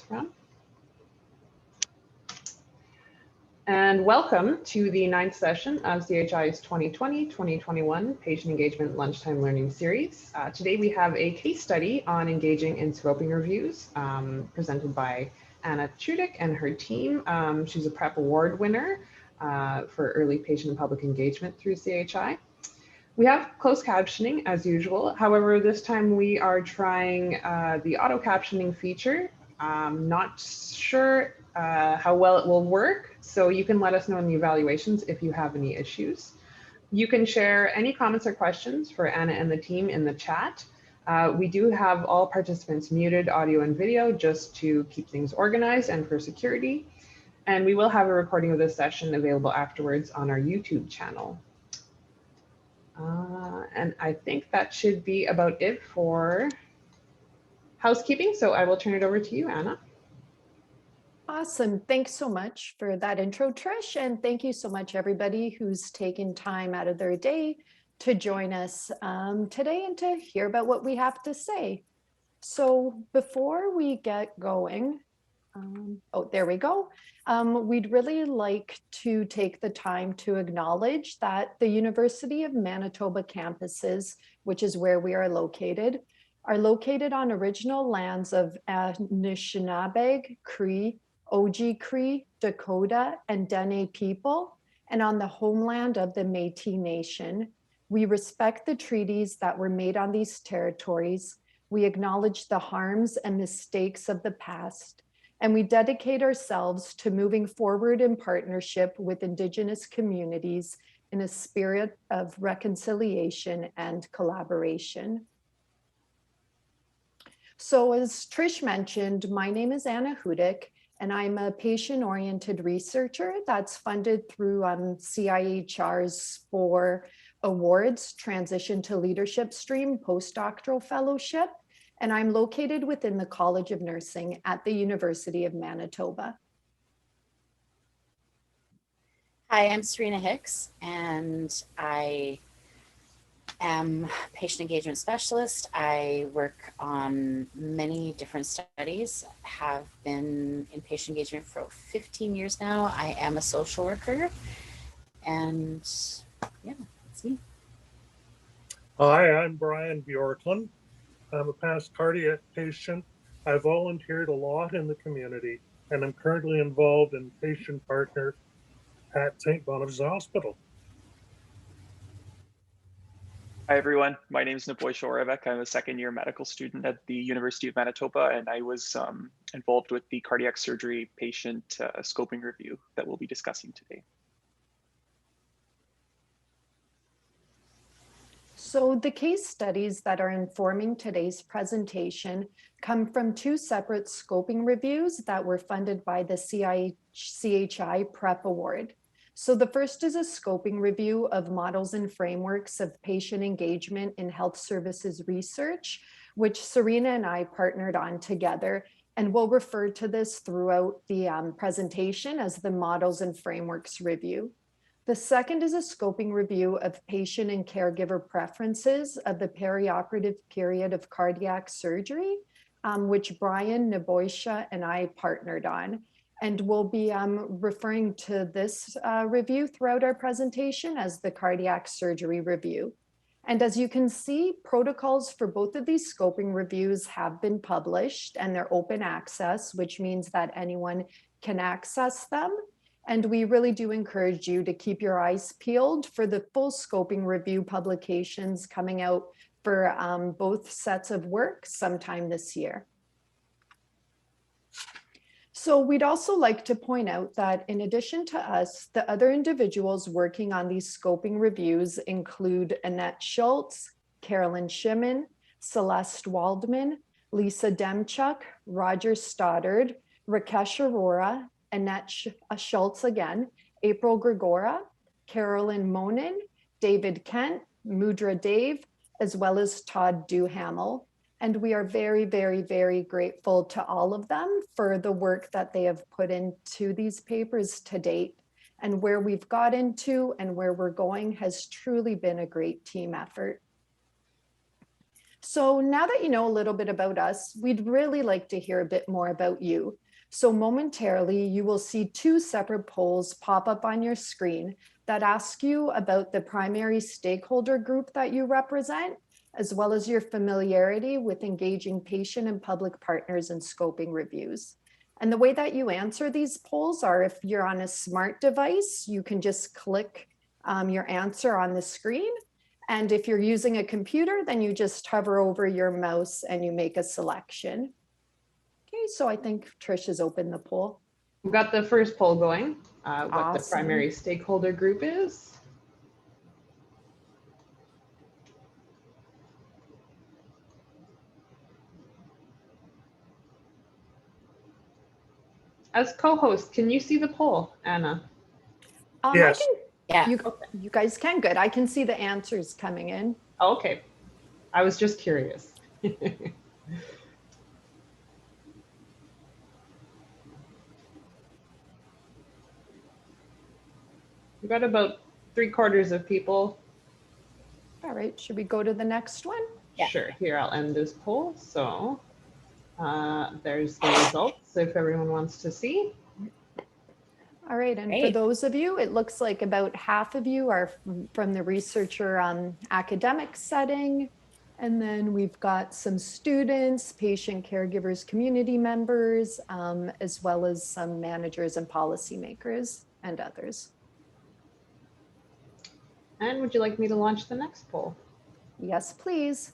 round. And welcome to the 9th session of CIHR's 2020-2021 Patient Engagement Lunchtime Learning Series. Today we have a case study on engaging in scoping reviews presented by Anna Chudyk and her team. She's a PrEP award winner for early patient and public engagement through CIHR. We have closed captioning as usual. However, this time we are trying the auto captioning feature. Not sure how well it will work, so you can let us know in the evaluations if you have any issues. You can share any comments or questions for Anna and the team in the chat. We do have all participants muted, audio and video, just to keep things organized and for security. And we will have a recording of this session available afterwards on our YouTube channel. And I think that should be about it for housekeeping. So I will turn it over to you, Anna. Awesome. Thanks so much for that intro, Trish. And thank you so much, everybody who's taken time out of their day to join us today and to hear about what we have to say. So before we get going, oh, there we go. We'd really like to take the time to acknowledge that the University of Manitoba campuses, which is where we are located on original lands of Anishinaabe, Cree, Oji-Cree, Dakota, and Dene people, and on the homeland of the Métis Nation. We respect the treaties that were made on these territories. We acknowledge the harms and mistakes of the past, and we dedicate ourselves to moving forward in partnership with Indigenous communities in a spirit of reconciliation and collaboration. So as Trish mentioned, my name is Anna Chudyk, and I'm a patient-oriented researcher that's funded through CIHR's 4 awards, Transition to Leadership Stream, Postdoctoral Fellowship, and I'm located within the College of Nursing at the University of Manitoba. Hi, I'm Serena Hicks, and I am patient engagement specialist. I work on many different studies, have been in patient engagement for 15 years now. I am a social worker, and yeah, that's me. Hi, I'm Brian Bjorklund. I'm a past cardiac patient. I volunteered a lot in the community, and I'm currently involved in patient partner at St. Boniface Hospital. Hi everyone, my name is Naboy. I'm a second-year medical student at the University of Manitoba, and I was involved with the cardiac surgery patient scoping review that we'll be discussing today. So the case studies that are informing today's presentation come from 2 separate scoping reviews that were funded by the CIHR PrEP Award. So the first is a scoping review of models and frameworks of patient engagement in health services research, which Serena and I partnered on together. And we'll refer to this throughout the presentation as the models and frameworks review. The second is a scoping review of patient and caregiver preferences of the perioperative period of cardiac surgery, which Brian, Naboysha, and I partnered on. And we'll be referring to this review throughout our presentation as the cardiac surgery review. And as you can see, protocols for both of these scoping reviews have been published, and they're open access, which means that anyone can access them. And we really do encourage you to keep your eyes peeled for the full scoping review publications coming out for both sets of work sometime this year. So we'd also like to point out that in addition to us, the other individuals working on these scoping reviews include Annette Schultz, Carolyn Shimon, Celeste Waldman, Lisa Demchuk, Roger Stoddard, Rakesh Arora, Annette Schultz again, April Gregora, Carolyn Monin, David Kent, Mudra Dave, as well as Todd Duhamel. And we are very, very, very grateful to all of them for the work that they have put into these papers to date. And where we've got into and where we're going has truly been a great team effort. So now that you know a little bit about us, we'd really like to hear a bit more about you. So momentarily, you will see two separate polls pop up on your screen that ask you about the primary stakeholder group that you represent, as well as your familiarity with engaging patient and public partners in scoping reviews. And the way that you answer these polls are, if you're on a smart device, you can just click your answer on the screen. And if you're using a computer, then you just hover over your mouse and you make a selection. Okay, so I think Trish has opened the poll. We've got the first poll going, what the Awesome. primary stakeholder group is. As co-host, can you see the poll, Anna? Yes. Yeah. You guys can, good. I can see the answers coming in. Oh, okay, I was just curious. We've got about 3/4 of people. All right, should we go to the next one? Yeah. Sure, here, I'll end this poll. So there's the results if everyone wants to see. All right, and for Great. those of you, it looks like about half of you are from the researcher academic setting. And then we've got some students, patient caregivers, community members, as well as some managers and policymakers and others. And would you like me to launch the next poll? Yes, please.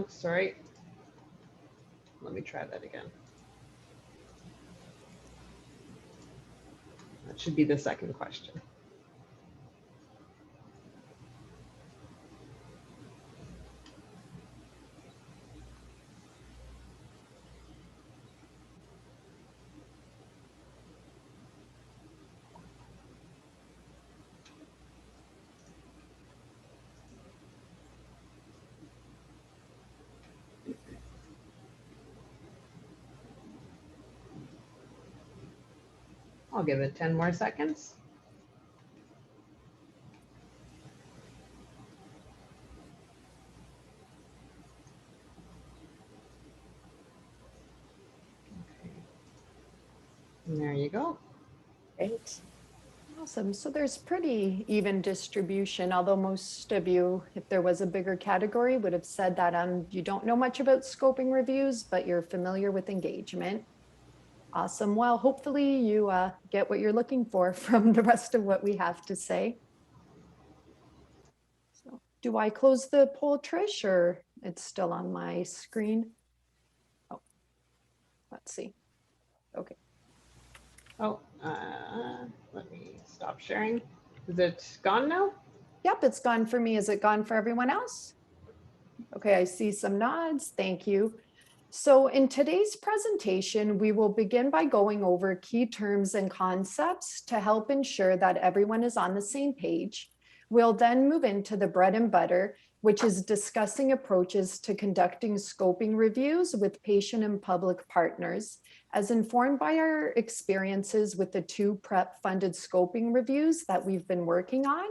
Sorry. Let me try that again. That should be the second question. I'll give it 10 more seconds. Okay. And there you go. Great. Awesome. So there's pretty even distribution, although most of you, if there was a bigger category, would have said that you don't know much about scoping reviews, but you're familiar with engagement. Awesome. Well, hopefully you get what you're looking for from the rest of what we have to say. So do I close the poll, Trish, or it's still on my screen? Oh, let's see. Okay. Oh, let me stop sharing. Is it gone now? Yep, it's gone for me. Is it gone for everyone else? Okay, I see some nods. Thank you. So in today's presentation, we will begin by going over key terms and concepts to help ensure that everyone is on the same page. We'll then move into the bread and butter, which is discussing approaches to conducting scoping reviews with patient and public partners, as informed by our experiences with the 2 PrEP-funded scoping reviews that we've been working on.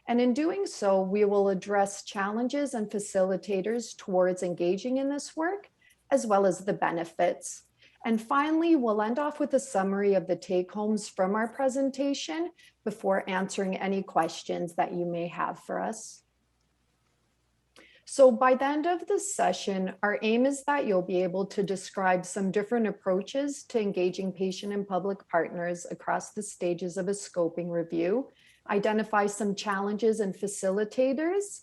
And in doing so, we will address challenges and facilitators towards engaging in this work, as well as the benefits. And finally, we'll end off with a summary of the take-homes from our presentation before answering any questions that you may have for us. So by the end of this session, our aim is that you'll be able to describe some different approaches to engaging patient and public partners across the stages of a scoping review, identify some challenges and facilitators,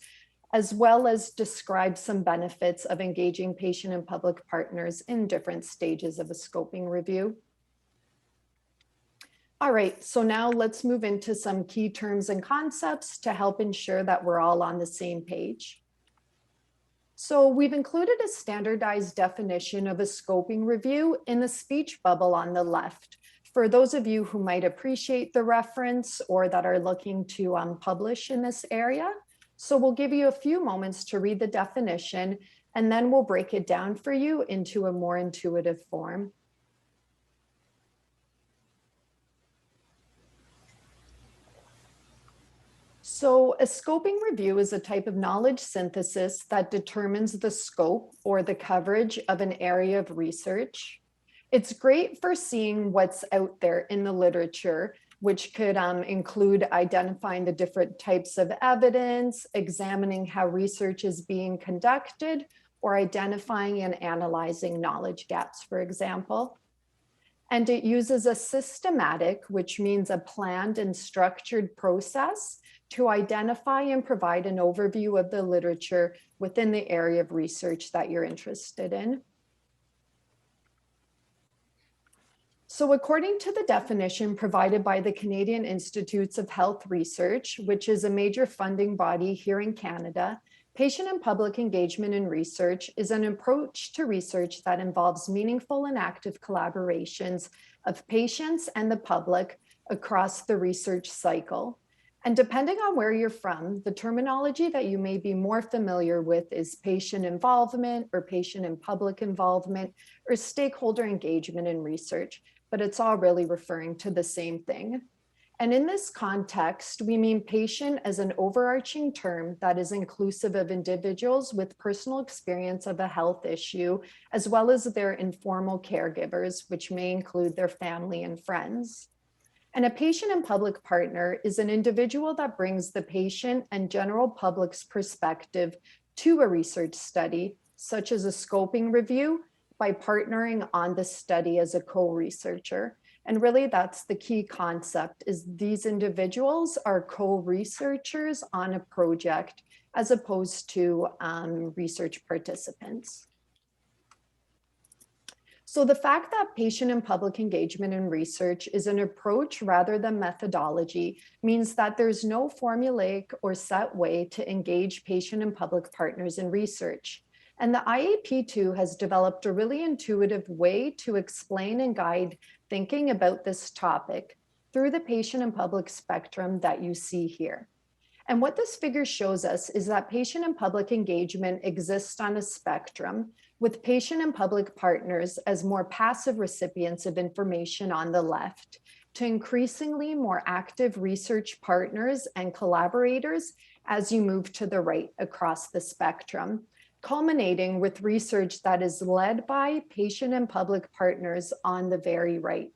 as well as describe some benefits of engaging patient and public partners in different stages of a scoping review. All right, so now let's move into some key terms and concepts to help ensure that we're all on the same page. So we've included a standardized definition of a scoping review in the speech bubble on the left. For those of you who might appreciate the reference or that are looking to publish in this area. So we'll give you a few moments to read the definition, and then we'll break it down for you into a more intuitive form. So a scoping review is a type of knowledge synthesis that determines the scope or the coverage of an area of research. It's great for seeing what's out there in the literature, which could include identifying the different types of evidence, examining how research is being conducted, or identifying and analyzing knowledge gaps, for example. And it uses a systematic, which means a planned and structured process to identify and provide an overview of the literature within the area of research that you're interested in. So according to the definition provided by the Canadian Institutes of Health Research, which is a major funding body here in Canada, patient and public engagement in research is an approach to research that involves meaningful and active collaborations of patients and the public across the research cycle. And depending on where you're from, the terminology that you may be more familiar with is patient involvement or patient and public involvement or stakeholder engagement in research, but it's all really referring to the same thing. And in this context, we mean patient as an overarching term that is inclusive of individuals with personal experience of a health issue, as well as their informal caregivers, which may include their family and friends. And a patient and public partner is an individual that brings the patient and general public's perspective to a research study, such as a scoping review, by partnering on the study as a co-researcher. And really that's the key concept, is these individuals are co-researchers on a project as opposed to research participants. So the fact that patient and public engagement in research is an approach rather than methodology means that there's no formulaic or set way to engage patient and public partners in research. And the IAP2 has developed a really intuitive way to explain and guide thinking about this topic through the patient and public spectrum that you see here. And what this figure shows us is that patient and public engagement exists on a spectrum, with patient and public partners as more passive recipients of information on the left, to increasingly more active research partners and collaborators as you move to the right across the spectrum, culminating with research that is led by patient and public partners on the very right.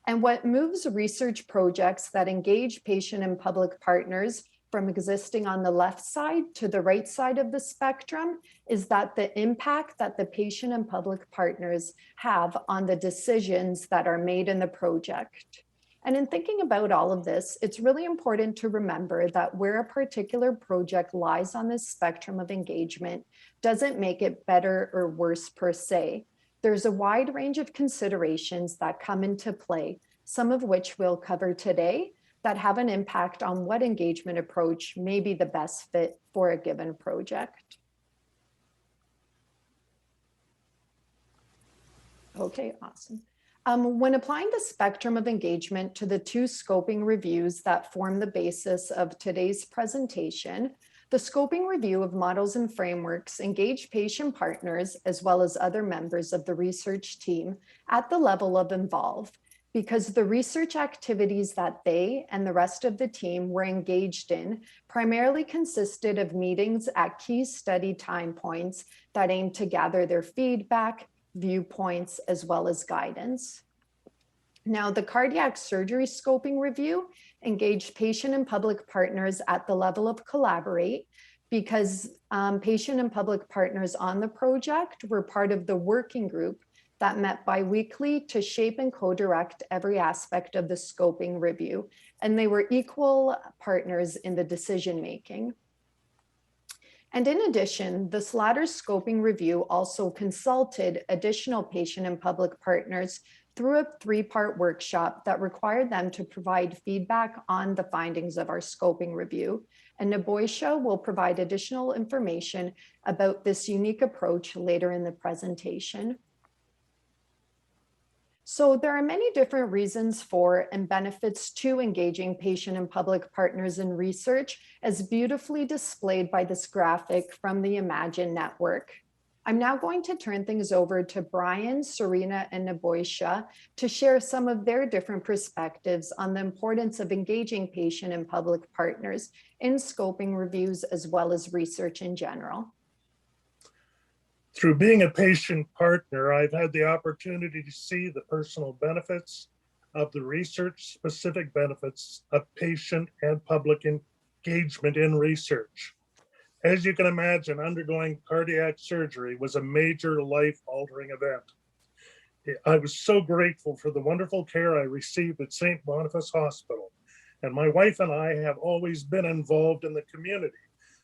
And what moves research projects that engage patient and public partners from existing on the left side to the right side of the spectrum is that the impact that the patient and public partners have on the decisions that are made in the project. And in thinking about all of this, it's really important to remember that where a particular project lies on this spectrum of engagement doesn't make it better or worse per se. There's a wide range of considerations that come into play, some of which we'll cover today, that have an impact on what engagement approach may be the best fit for a given project. Okay, awesome. When applying the spectrum of engagement to the two scoping reviews that form the basis of today's presentation, the scoping review of models and frameworks engage patient partners as well as other members of the research team at the level of involved, because the research activities that they and the rest of the team were engaged in primarily consisted of meetings at key study time points that aimed to gather their feedback, viewpoints, as well as guidance. Now, the cardiac surgery scoping review engaged patient and public partners at the level of collaborate, because patient and public partners on the project were part of the working group that met bi-weekly to shape and co-direct every aspect of the scoping review. And they were equal partners in the decision-making. And in addition, this latter scoping review also consulted additional patient and public partners through a three-part workshop that required them to provide feedback on the findings of our scoping review. And Naboisha will provide additional information about this unique approach later in the presentation. So there are many different reasons for and benefits to engaging patient and public partners in research, as beautifully displayed by this graphic from the Imagine network. I'm now going to turn things over to Brian, Serena, and Naboisha to share some of their different perspectives on the importance of engaging patient and public partners in scoping reviews as well as research in general. Through being a patient partner, I've had the opportunity to see the personal benefits of the research-specific benefits of patient and public engagement in research. As you can imagine, undergoing cardiac surgery was a major life-altering event. I was so grateful for the wonderful care I received at St. Boniface Hospital, and my wife and I have always been involved in the community.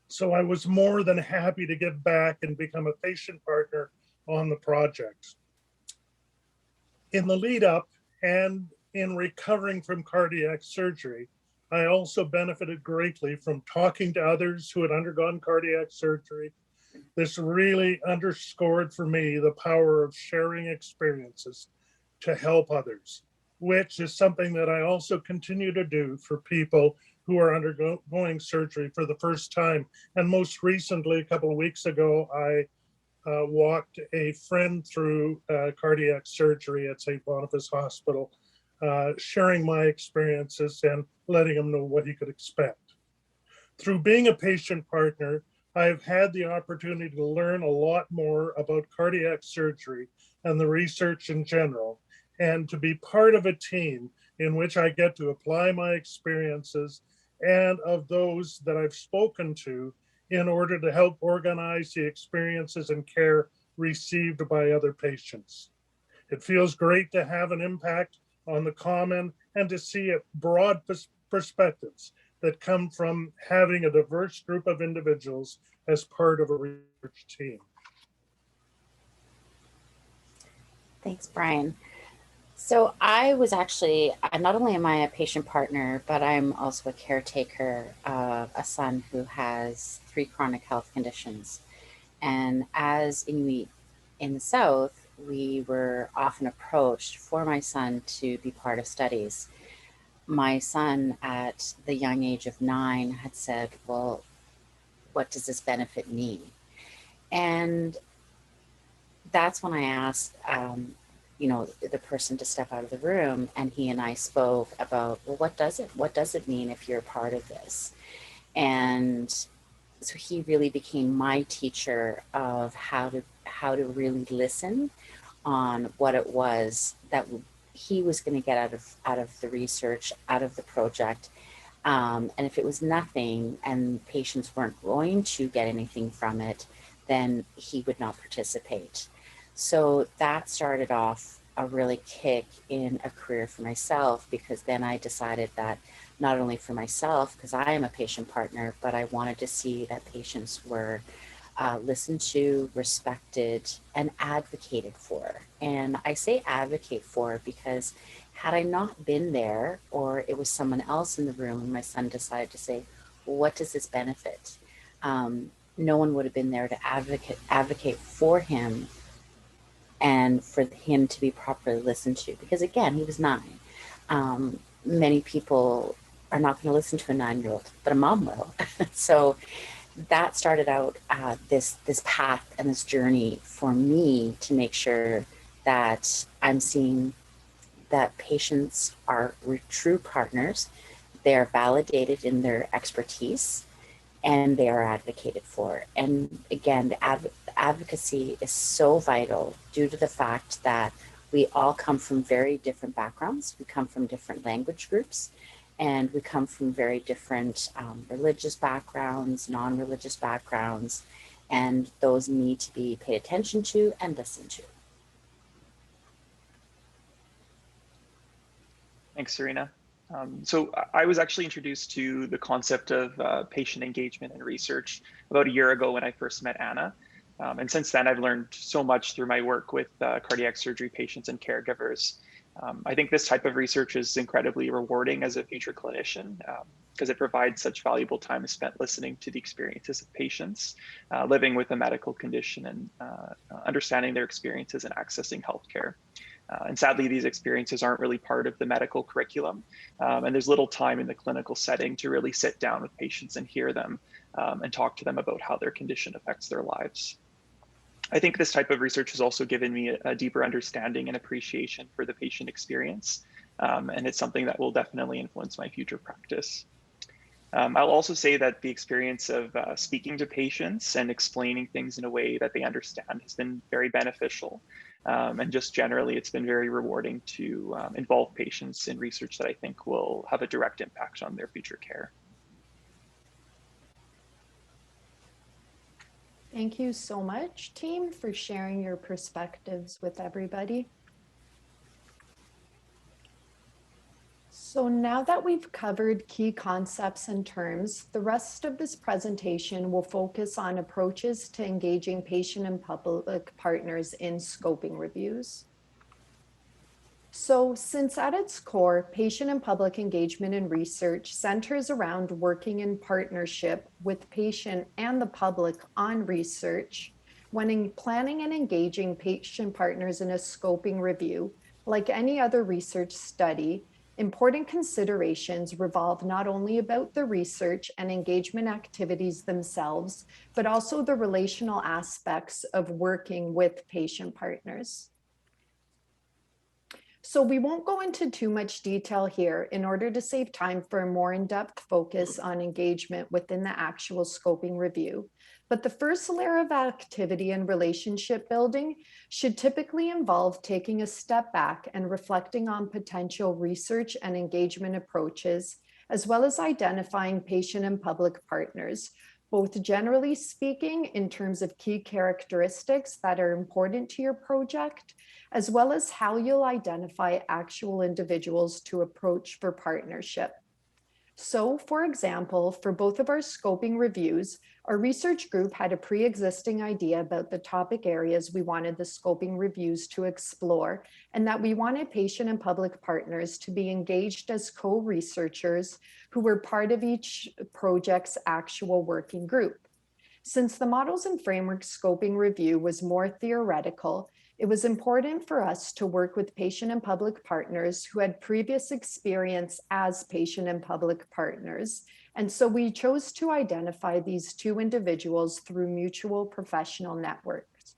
So I was more than happy to give back and become a patient partner on the project. In the lead up and in recovering from cardiac surgery, I also benefited greatly from talking to others who had undergone cardiac surgery. This really underscored for me the power of sharing experiences to help others, which is something that I also continue to do for people who are undergoing surgery for the first time. And most recently, a couple of weeks ago, I walked a friend through cardiac surgery at St. Boniface Hospital, sharing my experiences and letting him know what he could expect. Through being a patient partner, I've had the opportunity to learn a lot more about cardiac surgery and the research in general, and to be part of a team in which I get to apply my experiences and of those that I've spoken to in order to help organize the experiences and care received by other patients. It feels great to have an impact on the common and to see broad perspectives that come from having a diverse group of individuals as part of a research team. Thanks, Brian. So I was actually, not only am I a patient partner, but I'm also a caretaker of a son who has 3 chronic health conditions. And as Inuit in the South, we were often approached for my son to be part of studies. My son at the young age of 9 had said, well, what does this benefit mean? And that's when I asked, the person to step out of the room, and he and I spoke about, well, what does it mean if you're a part of this? And so he really became my teacher of how to really listen on what it was that he was going to get out of the research, out of the project. And if it was nothing and patients weren't going to get anything from it, then he would not participate. So that started off a really kick in a career for myself, because then I decided that not only for myself, because I am a patient partner, but I wanted to see that patients were listened to, respected, and advocated for. And I say advocate for because had I not been there, or it was someone else in the room and my son decided to say, well, what does this benefit? No one would have been there to advocate for him and for him to be properly listened to. Because again, he was 9. Many people are not going to listen to a 9-year-old, but a mom will. So that started out this path and this journey for me to make sure that I'm seeing that patients are true partners, they are validated in their expertise, and they are advocated for. And again, the advocacy is so vital due to the fact that we all come from very different backgrounds. We come from different language groups, and we come from very different religious backgrounds, non-religious backgrounds, and those need to be paid attention to and listened to. Thanks, Serena. So I was actually introduced to the concept of patient engagement and research about a year ago when I first met Anna. And since then, I've learned so much through my work with cardiac surgery patients and caregivers. I think this type of research is incredibly rewarding as a future clinician because it provides such valuable time spent listening to the experiences of patients living with a medical condition and understanding their experiences and accessing healthcare. And sadly, these experiences aren't really part of the medical curriculum. And there's little time in the clinical setting to really sit down with patients and hear them and talk to them about how their condition affects their lives. I think this type of research has also given me a deeper understanding and appreciation for the patient experience. And it's something that will definitely influence my future practice. I'll also say that the experience of speaking to patients and explaining things in a way that they understand has been very beneficial. And just generally, it's been very rewarding to involve patients in research that I think will have a direct impact on their future care. Thank you so much, team, for sharing your perspectives with everybody. So now that we've covered key concepts and terms, the rest of this presentation will focus on approaches to engaging patient and public partners in scoping reviews. So since at its core, patient and public engagement in research centers around working in partnership with patient and the public on research, when planning and engaging patient partners in a scoping review, like any other research study, important considerations revolve not only about the research and engagement activities themselves, but also the relational aspects of working with patient partners. So we won't go into too much detail here in order to save time for a more in-depth focus on engagement within the actual scoping review. But the first layer of activity and relationship building should typically involve taking a step back and reflecting on potential research and engagement approaches, as well as identifying patient and public partners, both generally speaking in terms of key characteristics that are important to your project, as well as how you'll identify actual individuals to approach for partnership. So, for example, for both of our scoping reviews, our research group had a pre-existing idea about the topic areas we wanted the scoping reviews to explore, and that we wanted patient and public partners to be engaged as co-researchers who were part of each project's actual working group. Since the Models and Frameworks scoping review was more theoretical, it was important for us to work with patient and public partners who had previous experience as patient and public partners. And so we chose to identify these two individuals through mutual professional networks.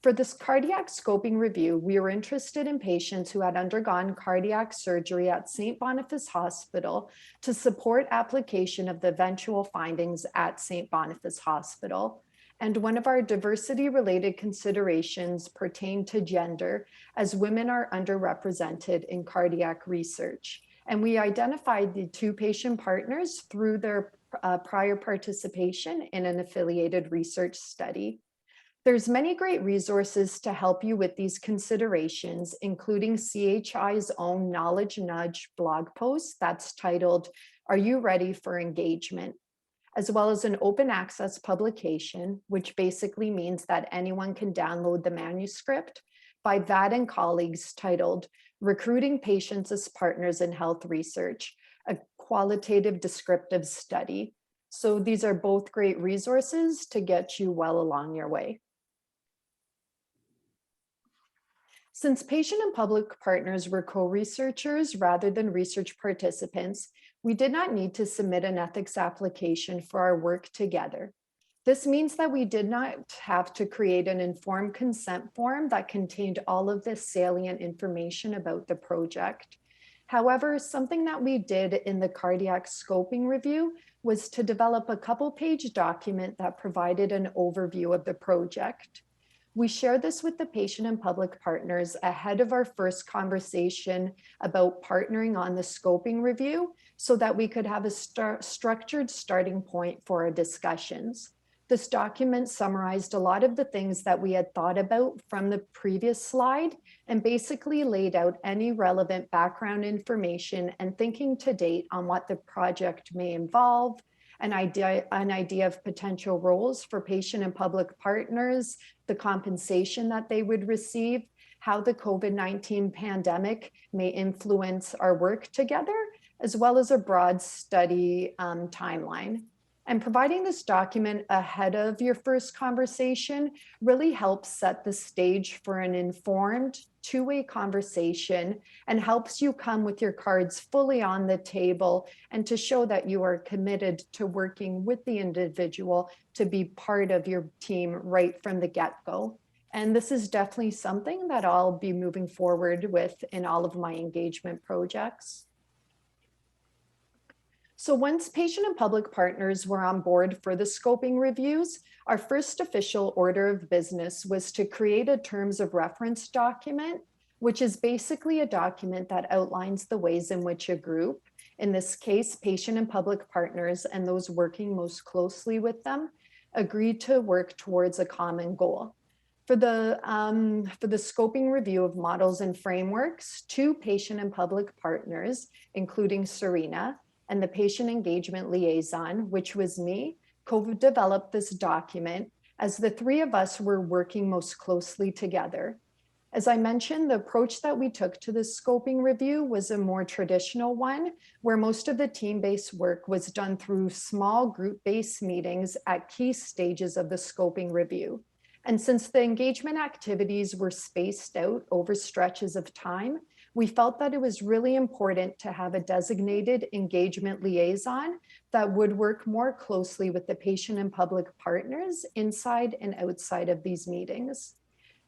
For this cardiac scoping review, we were interested in patients who had undergone cardiac surgery at St. Boniface Hospital to support application of the eventual findings at St. Boniface Hospital. And one of our diversity-related considerations pertained to gender, as women are underrepresented in cardiac research. And we identified the two patient partners through their prior participation in an affiliated research study. There's many great resources to help you with these considerations, including CHI's own Knowledge Nudge blog post that's titled, "Are You Ready for Engagement?" as well as an open access publication, which basically means that anyone can download the manuscript, by VAD and colleagues titled, "Recruiting Patients as Partners in Health Research, a Qualitative Descriptive Study." So these are both great resources to get you well along your way. Since patient and public partners were co-researchers rather than research participants, we did not need to submit an ethics application for our work together. This means that we did not have to create an informed consent form that contained all of this salient information about the project. However, something that we did in the cardiac scoping review was to develop a couple-page document that provided an overview of the project. We shared this with the patient and public partners ahead of our first conversation about partnering on the scoping review so that we could have a structured starting point for our discussions. This document summarized a lot of the things that we had thought about from the previous slide and basically laid out any relevant background information and thinking to date on what the project may involve, an idea of potential roles for patient and public partners, the compensation that they would receive, how the COVID-19 pandemic may influence our work together, as well as a broad study timeline. And providing this document ahead of your first conversation really helps set the stage for an informed two-way conversation and helps you come with your cards fully on the table and to show that you are committed to working with the individual to be part of your team right from the get-go. And this is definitely something that I'll be moving forward with in all of my engagement projects. So once patient and public partners were on board for the scoping reviews, our first official order of business was to create a terms of reference document, which is basically a document that outlines the ways in which a group, in this case, patient and public partners and those working most closely with them, agreed to work towards a common goal. For the scoping review of models and frameworks, 2 patient and public partners, including Serena, and the patient engagement liaison, which was me, co-developed this document as the 3 of us were working most closely together. As I mentioned, the approach that we took to the scoping review was a more traditional one, where most of the team-based work was done through small group-based meetings at key stages of the scoping review. And since the engagement activities were spaced out over stretches of time, we felt that it was really important to have a designated engagement liaison that would work more closely with the patient and public partners inside and outside of these meetings.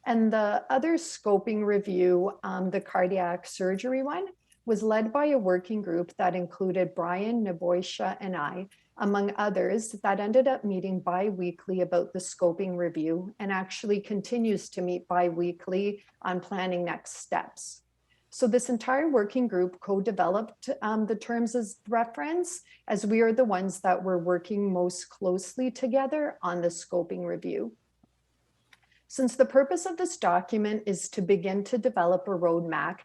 And the other scoping review, the cardiac surgery one, was led by a working group that included Brian, Naboisha, and I, among others, that ended up meeting bi-weekly about the scoping review and actually continues to meet bi-weekly on planning next steps. So this entire working group co-developed the terms as reference, as we are the ones that were working most closely together on the scoping review. Since the purpose of this document is to begin to develop a roadmap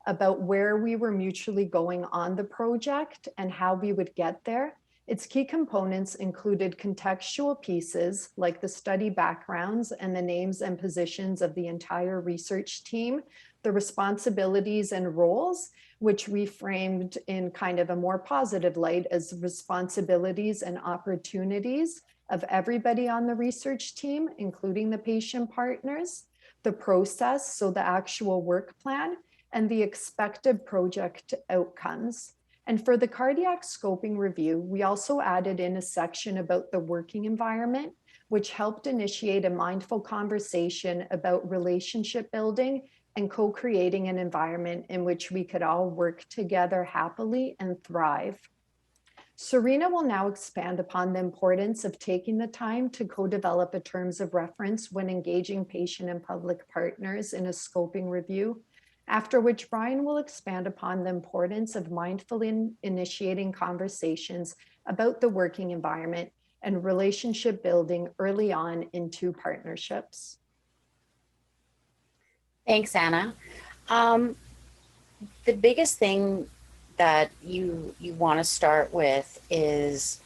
about where we were mutually going on the project and how we would get there, its key components included contextual pieces like the study backgrounds and the names and positions of the entire research team, the responsibilities and roles, which we framed in kind of a more positive light as responsibilities and opportunities of everybody on the research team, including the patient partners, the process, so the actual work plan, and the expected project outcomes. And for the cardiac scoping review, we also added in a section about the working environment, which helped initiate a mindful conversation about relationship building and co-creating an environment in which we could all work together happily and thrive. Serena will now expand upon the importance of taking the time to co-develop a terms of reference when engaging patient and public partners in a scoping review, after which Brian will expand upon the importance of mindfully initiating conversations about the working environment and relationship building early on into partnerships. Thanks, Anna. The biggest thing that you want to start with is,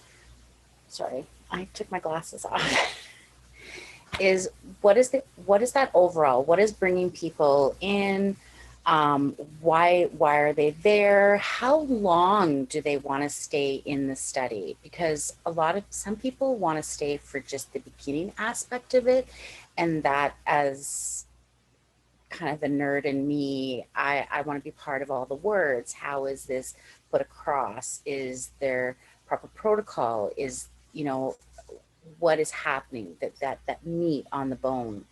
sorry, I took my glasses off, is what is that overall? What is bringing people in? Why are they there? How long do they want to stay in the study? Because some people want to stay for just the beginning aspect of it, and that, as kind of the nerd in me, I want to be part of all the words. How is this put across? Is there proper protocol? Is, what is happening, that meat on the bone?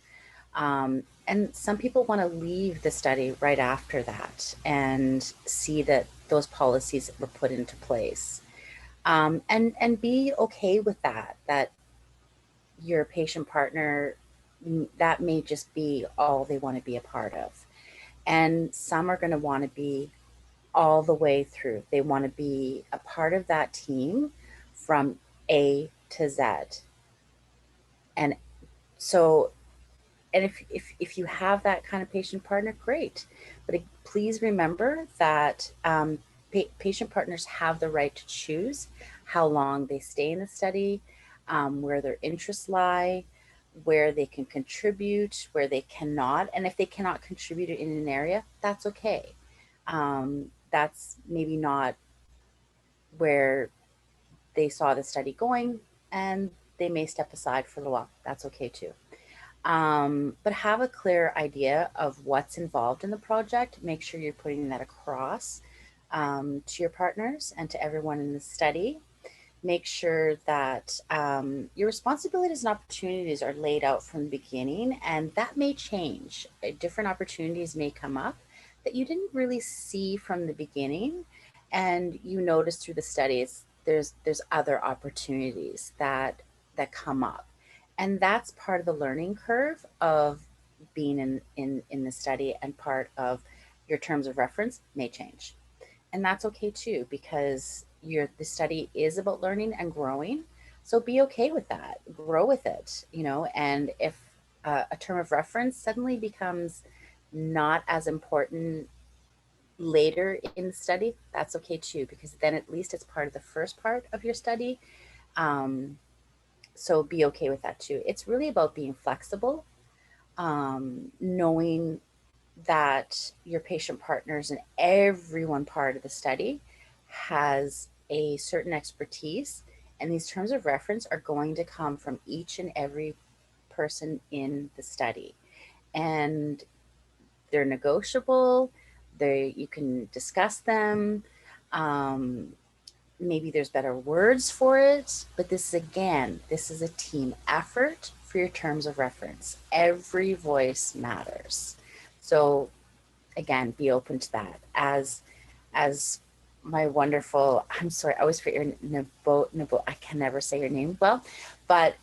And some people want to leave the study right after that and see that those policies were put into place, and be okay with that your patient partner, that may just be all they want to be a part of. And some are going to want to be all the way through. They want to be a part of that team from A to Z. And so, and if you have that kind of patient partner, great. But please remember that patient partners have the right to choose how long they stay in the study, where their interests lie, where they can contribute, where they cannot. And if they cannot contribute in an area, that's okay. That's maybe not where they saw the study going and they may step aside for a while. That's okay too. But have a clear idea of what's involved in the project. Make sure you're putting that across to your partners and to everyone in the study. Make sure that your responsibilities and opportunities are laid out from the beginning, and that may change. Different opportunities may come up that you didn't really see from the beginning, and you notice through the studies there's other opportunities that come up, and that's part of the learning curve of being in the study, and part of your terms of reference may change. And that's okay too, because the study is about learning and growing. So be okay with that, grow with it, you know. And if a term of reference suddenly becomes not as important later in the study, that's okay too, because then at least it's part of the first part of your study. So be okay with that too. It's really about being flexible, knowing that your patient partners and everyone part of the study has a certain expertise, and these terms of reference are going to come from each and every person in the study, and they're negotiable. You can discuss them. Maybe there's better words for it, but this is a team effort for your terms of reference. Every voice matters. So again, be open to that. As my wonderful, I'm sorry, I always forget your Nebo, I can never say your name well, but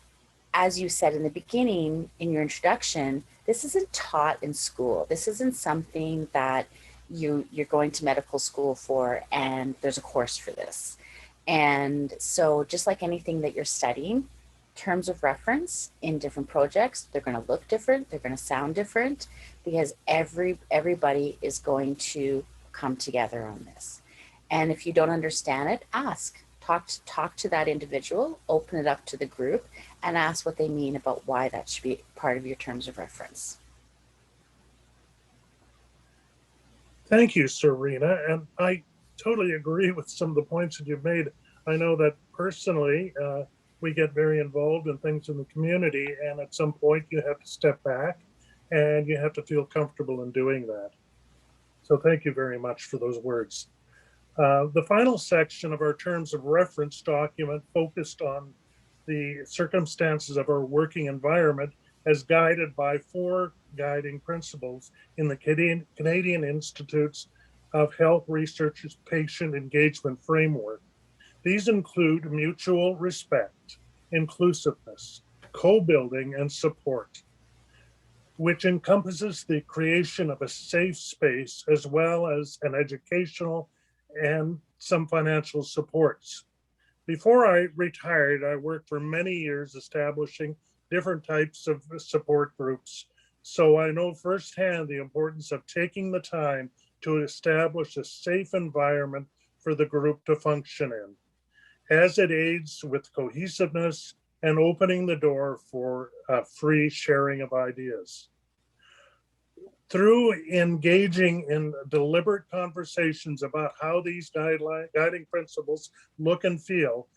as you said in the beginning, in your introduction, this isn't taught in school. This isn't something that you're going to medical school for, and there's a course for this. And so just like anything that you're studying, terms of reference in different projects, they're going to look different, they're going to sound different, because everybody is going to come together on this. And if you don't understand it, ask. Talk to that individual, open it up to the group, and ask what they mean about why that should be part of your terms of reference. Thank you, Serena. And I totally agree with some of the points that you've made. I know that personally, we get very involved in things in the community, and at some point you have to step back and you have to feel comfortable in doing that. So thank you very much for those words. The final section of our terms of reference document focused on the circumstances of our working environment as guided by 4 guiding principles in the Canadian Institutes of Health Research's Patient Engagement Framework. These include mutual respect, inclusiveness, co-building, and support, which encompasses the creation of a safe space as well as an educational and some financial supports. Before I retired, I worked for many years establishing different types of support groups. So I know firsthand the importance of taking the time to establish a safe environment for the group to function in, as it aids with cohesiveness and opening the door for free sharing of ideas. Through engaging in deliberate conversations about how these guiding principles look and feel,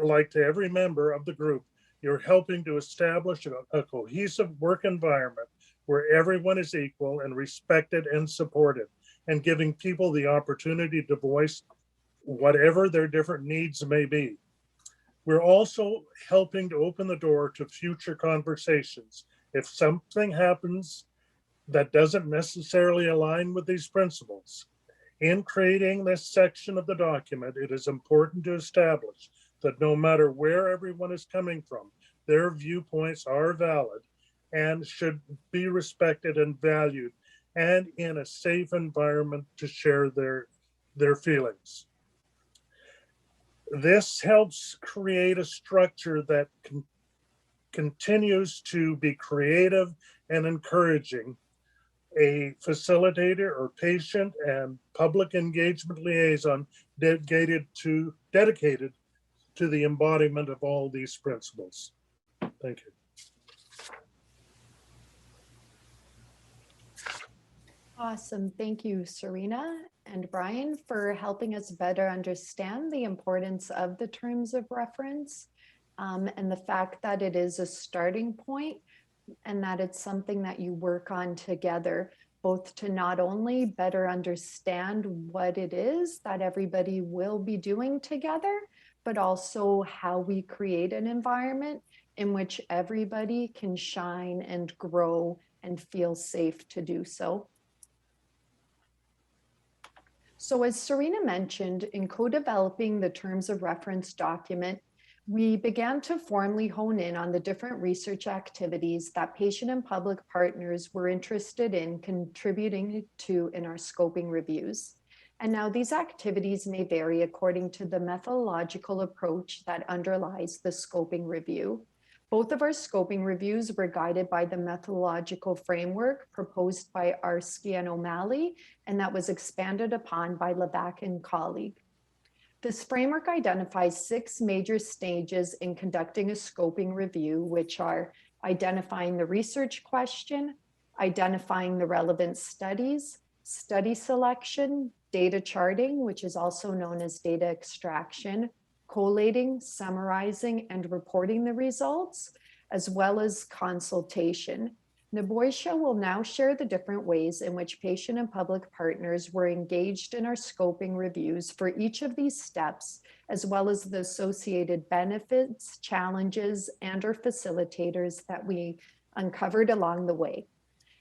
like to every member of the group, you're helping to establish a cohesive work environment where everyone is equal and respected and supported, and giving people the opportunity to voice whatever their different needs may be. We're also helping to open the door to future conversations. If something happens that doesn't necessarily align with these principles, in creating this section of the document, it is important to establish that no matter where everyone is coming from, their viewpoints are valid and should be respected and valued, and in a safe environment to share their feelings. This helps create a structure that continues to be creative and encouraging. A facilitator or patient and public engagement liaison dedicated to the embodiment of all these principles. Thank you. Awesome. Thank you, Serena. and Brian for helping us better understand the importance of the terms of reference and the fact that it is a starting point and that it's something that you work on together, both to not only better understand what it is that everybody will be doing together, but also how we create an environment in which everybody can shine and grow and feel safe to do so. So as Serena mentioned, in co-developing the terms of reference document, we began to formally hone in on the different research activities that patient and public partners were interested in contributing to in our scoping reviews. And now these activities may vary according to the methodological approach that underlies the scoping review. Both of our scoping reviews were guided by the methodological framework proposed by Arsky and O'Malley, and that was expanded upon by Levac and colleague. This framework identifies 6 major stages in conducting a scoping review, which are identifying the research question, identifying the relevant studies, study selection, data charting, which is also known as data extraction, collating, summarizing, and reporting the results, as well as consultation. Naboisha will now share the different ways in which patient and public partners were engaged in our scoping reviews for each of these steps, as well as the associated benefits, challenges, and or facilitators that we uncovered along the way.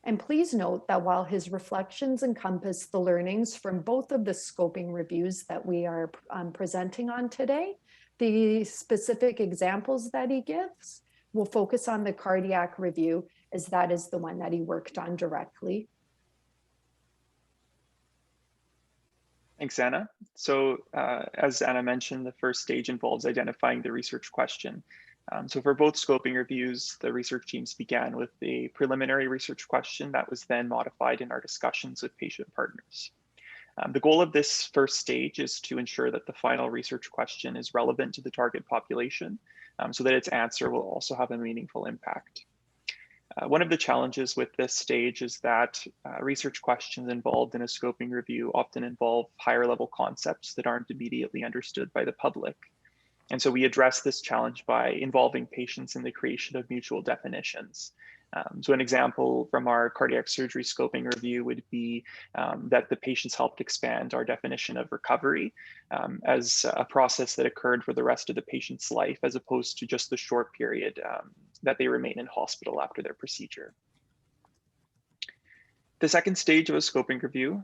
And please note that while his reflections encompass the learnings from both of the scoping reviews that we are presenting on today, the specific examples that he gives will focus on the cardiac review, as that is the one that he worked on directly. Thanks, Anna. So as Anna mentioned, the first stage involves identifying the research question. So for both scoping reviews, the research teams began with a preliminary research question that was then modified in our discussions with patient partners. The goal of this first stage is to ensure that the final research question is relevant to the target population, so that its answer will also have a meaningful impact. One of the challenges with this stage is that research questions involved in a scoping review often involve higher level concepts that aren't immediately understood by the public. And so we address this challenge by involving patients in the creation of mutual definitions. So an example from our cardiac surgery scoping review would be that the patients helped expand our definition of recovery as a process that occurred for the rest of the patient's life, as opposed to just the short period that they remain in hospital after their procedure. The second stage of a scoping review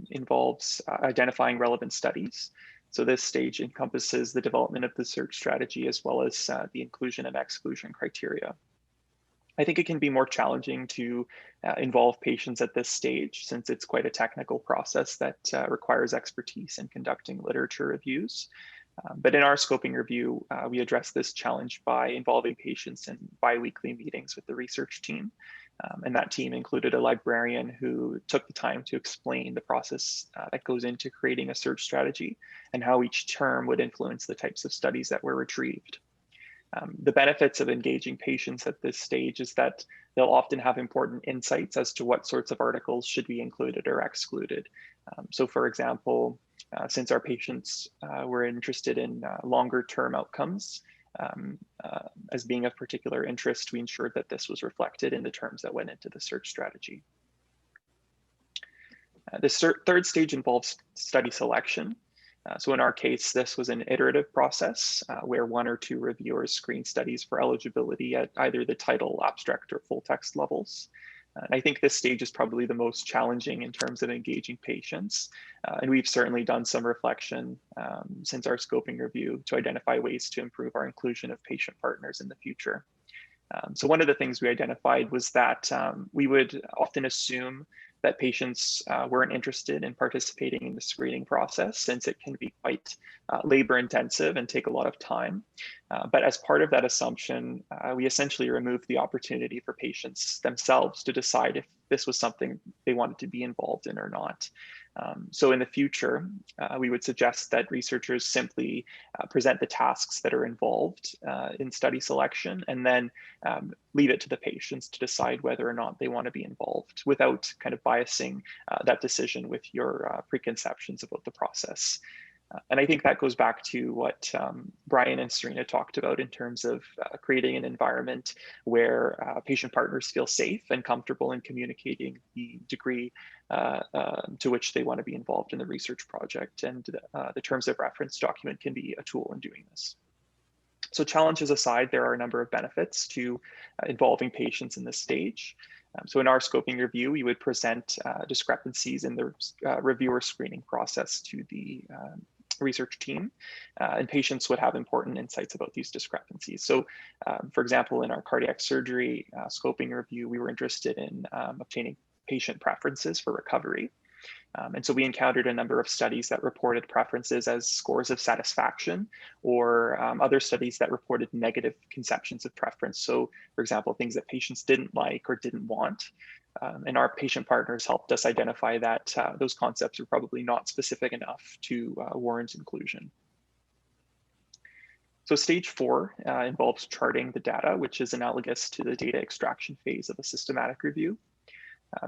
involves identifying relevant studies. So this stage encompasses the development of the search strategy as well as the inclusion and exclusion criteria. I think it can be more challenging to involve patients at this stage, since it's quite a technical process that requires expertise in conducting literature reviews. But in our scoping review, we address this challenge by involving patients in bi-weekly meetings with the research team. And that team included a librarian who took the time to explain the process that goes into creating a search strategy and how each term would influence the types of studies that were retrieved. The benefits of engaging patients at this stage is that they'll often have important insights as to what sorts of articles should be included or excluded. So for example, since our patients were interested in longer term outcomes, as being of particular interest, we ensured that this was reflected in the terms that went into the search strategy. The third stage involves study selection. So in our case, this was an iterative process where 1 or 2 reviewers screened studies for eligibility at either the title, abstract, or full text levels. And I think this stage is probably the most challenging in terms of engaging patients. And we've certainly done some reflection since our scoping review to identify ways to improve our inclusion of patient partners in the future. So one of the things we identified was that we would often assume that patients weren't interested in participating in the screening process, since it can be quite labor intensive and take a lot of time. But as part of that assumption, we essentially removed the opportunity for patients themselves to decide if this was something they wanted to be involved in or not. So in the future, we would suggest that researchers simply present the tasks that are involved in study selection, and then leave it to the patients to decide whether or not they want to be involved, without kind of biasing that decision with your preconceptions about the process. And I think that goes back to what Brian and Serena talked about in terms of creating an environment where patient partners feel safe and comfortable in communicating the degree to which they want to be involved in the research project. And the terms of reference document can be a tool in doing this. So challenges aside, there are a number of benefits to involving patients in this stage. So in our scoping review, we would present discrepancies in the reviewer screening process to the research team, and patients would have important insights about these discrepancies. So for example, in our cardiac surgery scoping review, we were interested in obtaining patient preferences for recovery. And so we encountered a number of studies that reported preferences as scores of satisfaction, or other studies that reported negative conceptions of preference. So for example, things that patients didn't like or didn't want. And our patient partners helped us identify that those concepts are probably not specific enough to warrant inclusion. So stage 4 involves charting the data, which is analogous to the data extraction phase of a systematic review.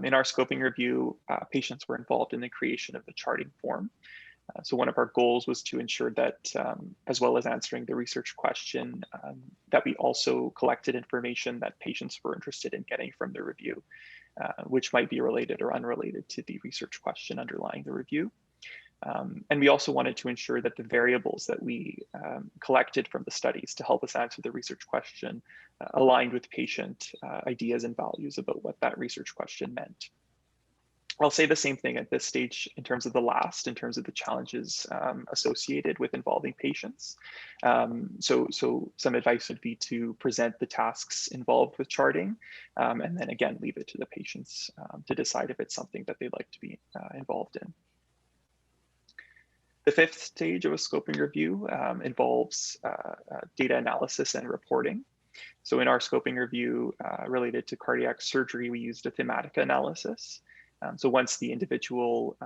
In our scoping review, patients were involved in the creation of the charting form. So one of our goals was to ensure that, as well as answering the research question, that we also collected information that patients were interested in getting from the review, which might be related or unrelated to the research question underlying the review. And we also wanted to ensure that the variables that we collected from the studies to help us answer the research question aligned with patient ideas and values about what that research question meant. I'll say the same thing at this stage in terms of the challenges associated with involving patients. So some advice would be to present the tasks involved with charting, and then again, leave it to the patients to decide if it's something that they'd like to be involved in. The 5th stage of a scoping review involves data analysis and reporting. So in our scoping review related to cardiac surgery, we used a thematic analysis. So once the individual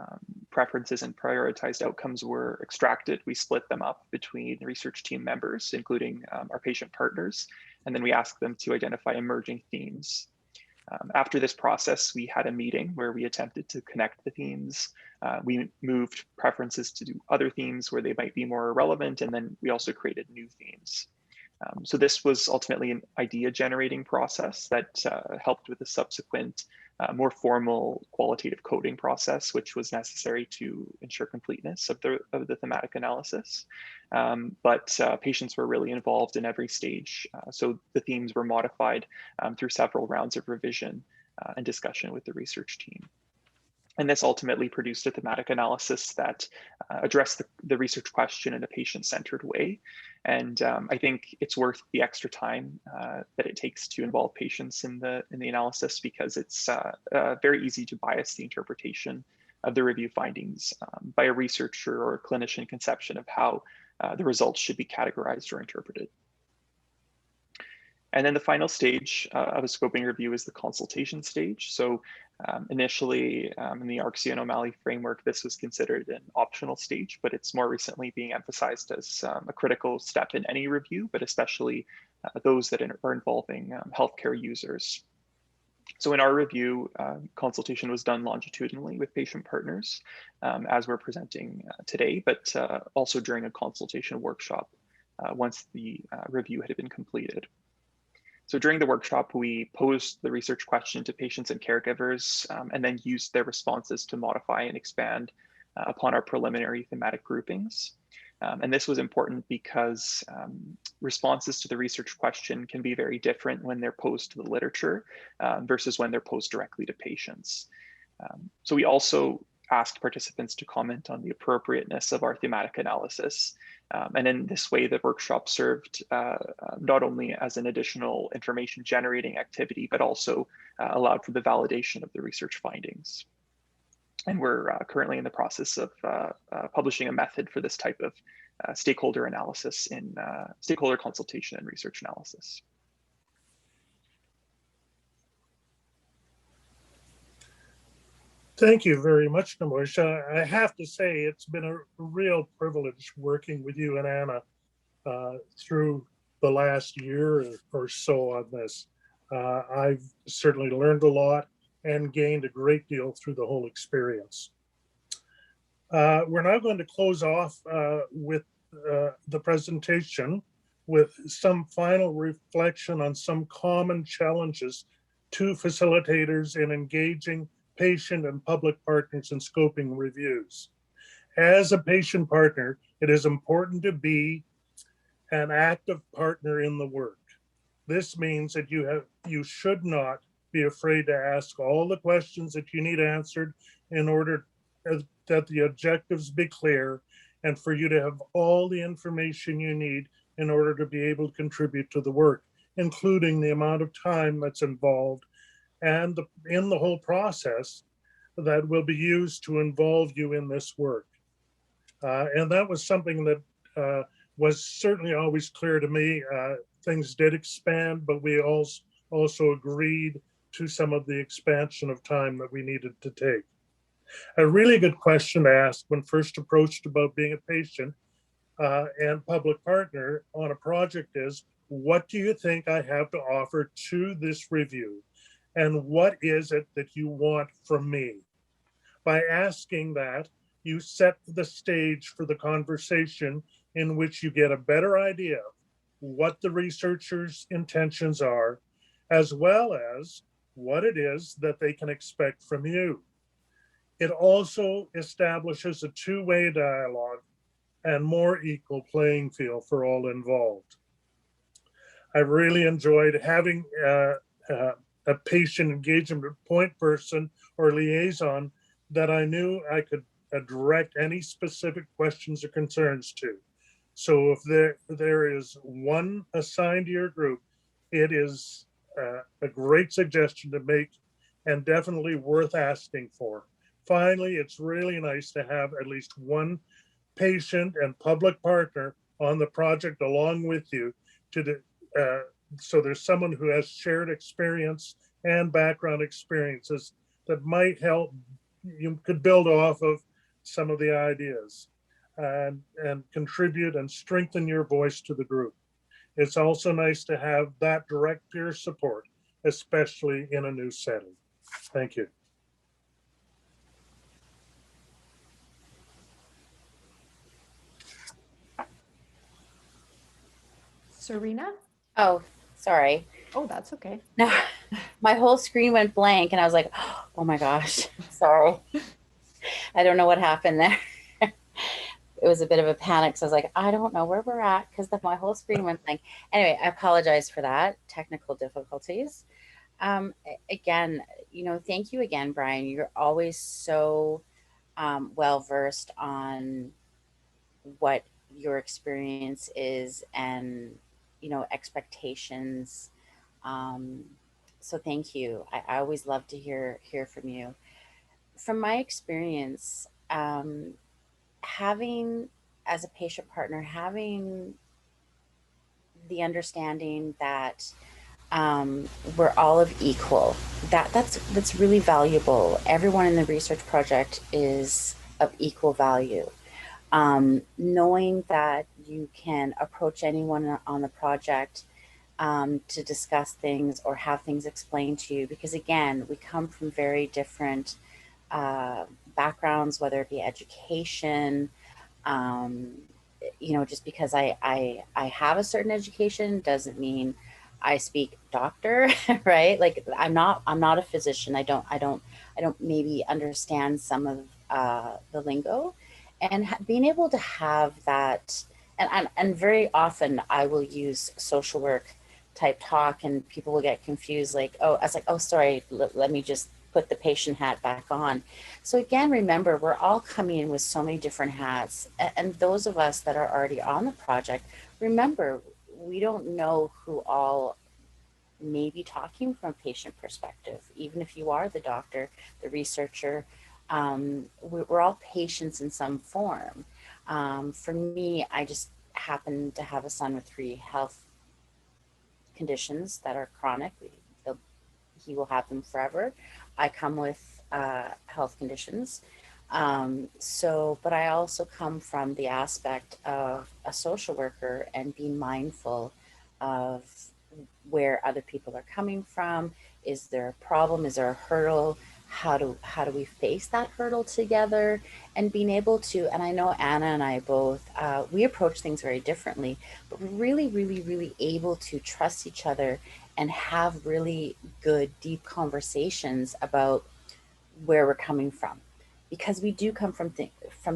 preferences and prioritized outcomes were extracted, we split them up between research team members, including our patient partners, and then we asked them to identify emerging themes. After this process, we had a meeting where we attempted to connect the themes. We moved preferences to do other themes where they might be more relevant, and then we also created new themes. So this was ultimately an idea generating process that helped with the subsequent more formal qualitative coding process, which was necessary to ensure completeness of the thematic analysis. But patients were really involved in every stage. So the themes were modified through several rounds of revision and discussion with the research team. And this ultimately produced a thematic analysis that addressed the research question in a patient-centered way. And I think it's worth the extra time that it takes to involve patients in the analysis, because it's very easy to bias the interpretation of the review findings by a researcher or a clinician conception of how the results should be categorized or interpreted. And then the final stage of a scoping review is the consultation stage. So initially in the Arksey and O'Malley framework, this was considered an optional stage, but it's more recently being emphasized as a critical step in any review, but especially those that are involving healthcare users. So in our review, consultation was done longitudinally with patient partners, as we're presenting today, but also during a consultation workshop once the review had been completed. So during the workshop, we posed the research question to patients and caregivers, and then used their responses to modify and expand upon our preliminary thematic groupings. And this was important because responses to the research question can be very different when they're posed to the literature versus when they're posed directly to patients. So we also asked participants to comment on the appropriateness of our thematic analysis. And in this way, the workshop served not only as an additional information generating activity, but also allowed for the validation of the research findings. And we're currently in the process of publishing a method for this type of stakeholder analysis in stakeholder consultation and research analysis. Thank you very much, Namoisha. I have to say it's been a real privilege working with you and Anna through the last year or so on this. I've certainly learned a lot and gained a great deal through the whole experience. We're now going to close off with the presentation with some final reflection on some common challenges to facilitators in engaging patient and public partners in scoping reviews. As a patient partner, it is important to be an active partner in the work. This means that you should not be afraid to ask all the questions that you need answered in order that the objectives be clear and for you to have all the information you need in order to be able to contribute to the work, including the amount of time that's involved and in the whole process that will be used to involve you in this work. And that was something that was certainly always clear to me. Things did expand, but we also agreed to some of the expansion of time that we needed to take. A really good question to ask when first approached about being a patient and public partner on a project is, what do you think I have to offer to this review? And what is it that you want from me? By asking that, you set the stage for the conversation in which you get a better idea of what the researcher's intentions are, as well as what it is that they can expect from you. It also establishes a two-way dialogue and more equal playing field for all involved. I really enjoyed having a patient engagement point person or liaison that I knew I could direct any specific questions or concerns to. So if there is one assigned to your group, it is a great suggestion to make and definitely worth asking for. Finally, it's really nice to have at least one patient and public partner on the project along with you so there's someone who has shared experience and background experiences that might help. You could build off of some of the ideas and contribute and strengthen your voice to the group. It's also nice to have that direct peer support, especially in a new setting. Thank you. Serena? Oh, sorry. Oh, that's okay. No, my whole screen went blank and I was like, oh my gosh, sorry. I don't know what happened there. It was a bit of a panic. So I was like, I don't know where we're at because my whole screen went blank. Anyway, I apologize for that. Technical difficulties. Again, thank you again, Brian. You're always so well-versed on what your experience is and, expectations. So thank you. I always love to hear from you. From my experience, having, as a patient partner, having the understanding that we're all of equal, that's really valuable. Everyone in the research project is of equal value. Knowing that you can approach anyone on the project to discuss things or have things explained to you, because again, we come from very different backgrounds, whether it be education. Just because I have a certain education doesn't mean I speak doctor, right? Like I'm not a physician. I don't maybe understand some of the lingo, and being able to have that, and very often I will use social work type talk, and people will get confused. Like, oh, I was like, oh, sorry, let me just put the patient hat back on. So again, remember, we're all coming in with so many different hats, and those of us that are already on the project, remember, we don't know who all may be talking from a patient perspective. Even if you are the doctor, the researcher, we're all patients in some form. For me, I just happen to have a son with 3 health conditions that are chronic. He will have them forever. I come with health conditions. But I also come from the aspect of a social worker and being mindful of where other people are coming from. Is there a problem? Is there a hurdle? How do we face that hurdle together? And being able to, and I know Anna and I both, we approach things very differently, but we're really able to trust each other and have really good, deep conversations about where we're coming from, because we do come from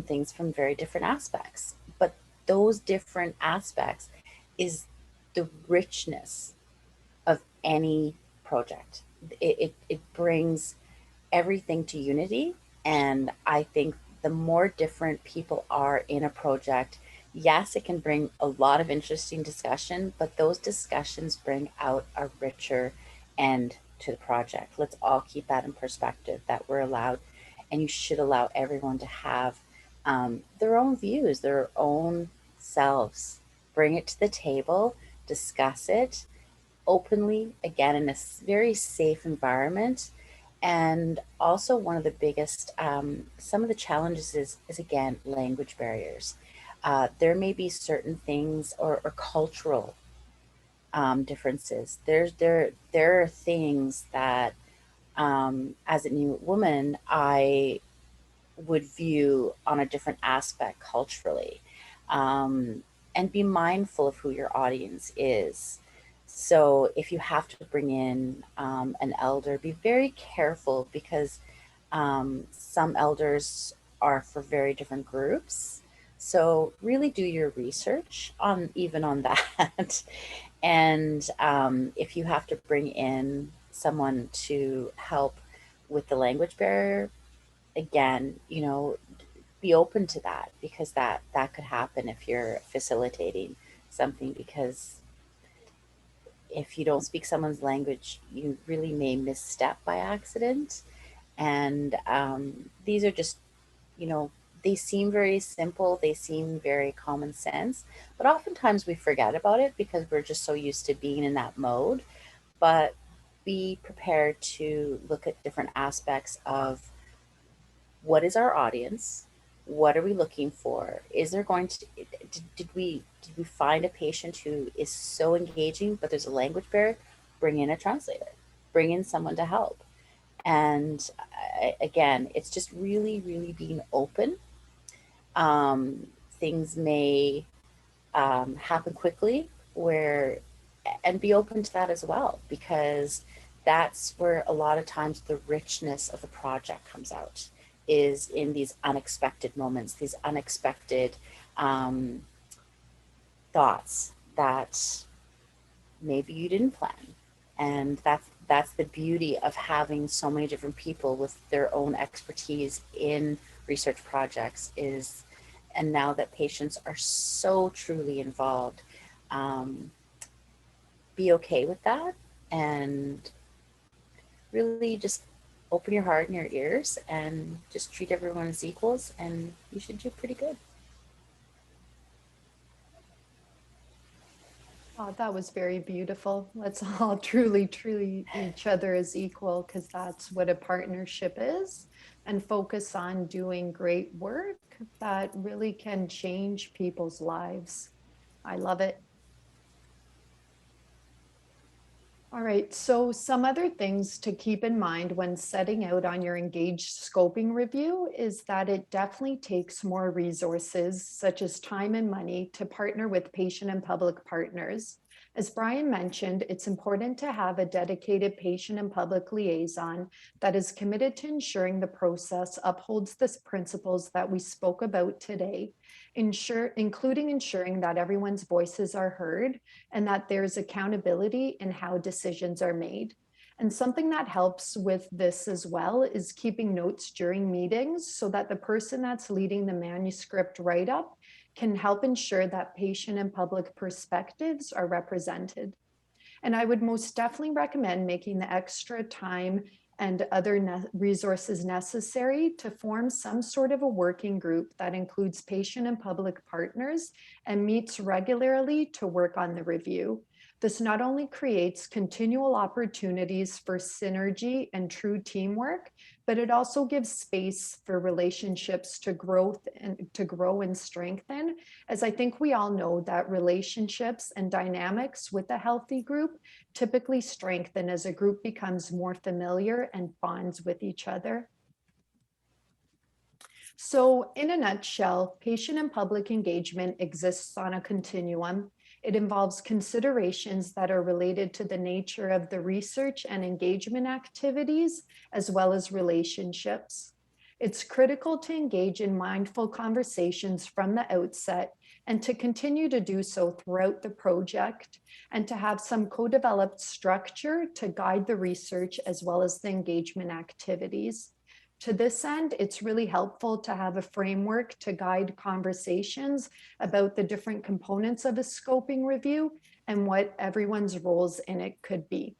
things from very different aspects. But those different aspects is the richness of any project. It brings everything to unity. And I think the more different people are in a project, yes, it can bring a lot of interesting discussion, but those discussions bring out a richer end to the project. Let's all keep that in perspective, that we're allowed, and you should allow everyone to have their own views, their own selves. Bring it to the table, discuss it openly, again, in a very safe environment. And also one of the biggest, some of the challenges is again, language barriers. There may be certain things or cultural differences. There are things that, as a new woman, I would view on a different aspect culturally, and be mindful of who your audience is. So if you have to bring in an elder, be very careful, because some elders are for very different groups. So really do your research on that. And if you have to bring in someone to help with the language barrier, again, be open to that, because that could happen if you're facilitating something. Because if you don't speak someone's language, you really may misstep by accident. And these are just, they seem very simple, they seem very common sense, but oftentimes we forget about it because we're just so used to being in that mode. But be prepared to look at different aspects of what is our audience, what are we looking for, is there going to, did we find a patient who is so engaging but there's a language barrier? Bring in a translator, bring in someone to help. And again, it's just really being open. Things may happen quickly, and be open to that as well, because that's where a lot of times the richness of the project comes out, is in these unexpected moments, these unexpected thoughts that maybe you didn't plan. And that's the beauty of having so many different people with their own expertise in research projects is, and now that patients are so truly involved, be okay with that, and really just open your heart and your ears and just treat everyone as equals, and you should do pretty good. Oh, that was very beautiful. Let's all truly each other as equal, because that's what a partnership is, and focus on doing great work that really can change people's lives. I love it. All right, so some other things to keep in mind when setting out on your engaged scoping review is that it definitely takes more resources, such as time and money, to partner with patient and public partners. As Brian mentioned, it's important to have a dedicated patient and public liaison that is committed to ensuring the process upholds the principles that we spoke about today, including ensuring that everyone's voices are heard and that there's accountability in how decisions are made. And something that helps with this as well is keeping notes during meetings, so that the person that's leading the manuscript write-up can help ensure that patient and public perspectives are represented. And I would most definitely recommend making the extra time and other resources necessary to form some sort of a working group that includes patient and public partners and meets regularly to work on the review. This not only creates continual opportunities for synergy and true teamwork, but it also gives space for relationships to grow and strengthen, as I think we all know that relationships and dynamics with a healthy group typically strengthen as a group becomes more familiar and bonds with each other. So in a nutshell, patient and public engagement exists on a continuum. It involves considerations that are related to the nature of the research and engagement activities, as well as relationships. It's critical to engage in mindful conversations from the outset and to continue to do so throughout the project, and to have some co-developed structure to guide the research as well as the engagement activities. To this end, it's really helpful to have a framework to guide conversations about the different components of a scoping review and what everyone's roles in it could be.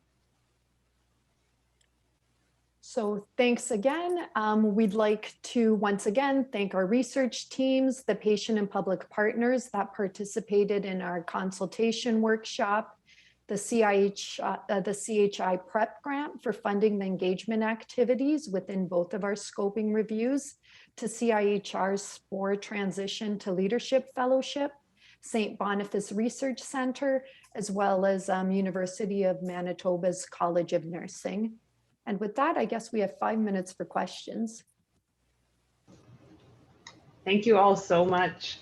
So thanks again. We'd like to once again thank our research teams, the patient and public partners that participated in our consultation workshop, the CIHI PrEP grant for funding the engagement activities within both of our scoping reviews, to CIHR's SPORE Transition to Leadership Fellowship, St. Boniface Research Center, as well as University of Manitoba's College of Nursing. And with that, I guess we have 5 minutes for questions. Thank you all so much.